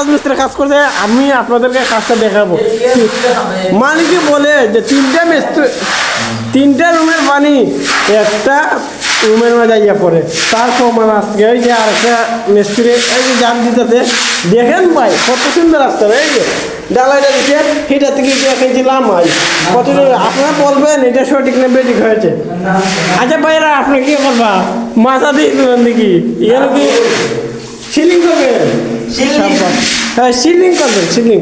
রাজমিস্ত্রির কাজ করছে, আমি আপনাদেরকে কাজটা দেখাবো। মালিকই বলে যে 3টা রুমের পানি একটা রুমের মাঝে যাইয়া পড়ে, তার প্রমাণ আজকে এই যে আরেকটা মিস্ত্রি এই যে জান দিতেছে, দেখেন ভাই কত সুন্দর রাস্তা। এই যে ডালাইটা দিচ্ছে সেটা থেকে দেখেছিলাম ভাই কত আপনারা বলবেন এটা সঠিক না বেঠিক হয়েছে। আচ্ছা ভাইরা আপনি কি করবা, মাথা দিয়ে দেবেন দেখি এখানে কি সিলিং করবেন? হ্যাঁ সিলিং করবেন, সিলিং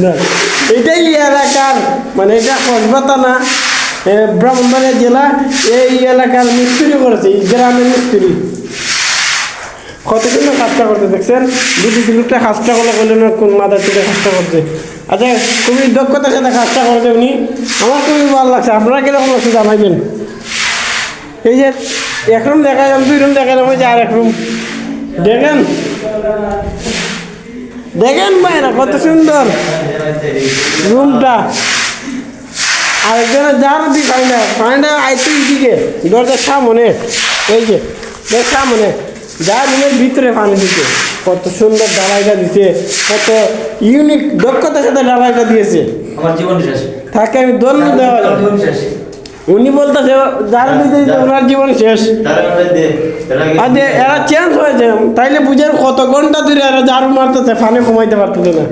না এটাই এলাকার মানে এটা কসবাতা না ব্রাহ্মণবাড়িয়া জেলা, এই এলাকার মিস্ত্রি করেছে, এই গ্রামের মিস্ত্রি কত সুন্দর কাজটা করতে দেখছেন। দুটি লোকটা কাজটা করলে না কোন মাদার থেকে কাজটা করছে। আচ্ছা খুবই দক্ষতার সাথে কাজটা করছে উনি, আমার খুবই ভালো লাগছে। আপনারা কীরকম লাগছে জানাইবেন। এই যে এক রুম দেখা যাবে, 2 রুম দেখা যাবে, যে আর এক রুম দেখেন দেখেন ভাইরা কত সুন্দর রুমটা। আরেকজনের যার দিকে পানিটা আইতে দিকে দরজার সামনে, এই যে সামনে যা রুমের ভিতরে পানি দিচ্ছে, কত সুন্দর ডালাইটা দিছে, কত ইউনিক দক্ষতার সাথে ডালাইটা দিয়েছে। আমার জীবন শেষ তাকে আমি ধন্যবাদ দেওয়া যায়। উনি বলতেছে যার দিতে ওনার জীবন শেষ। আর এরা চেঞ্জ হয়েছে, তাইলে বুঝেন কত ঘন্টা ধরে এরা ঝাড়ু মারতেছে, পানি কমাইতে পারতেছে না।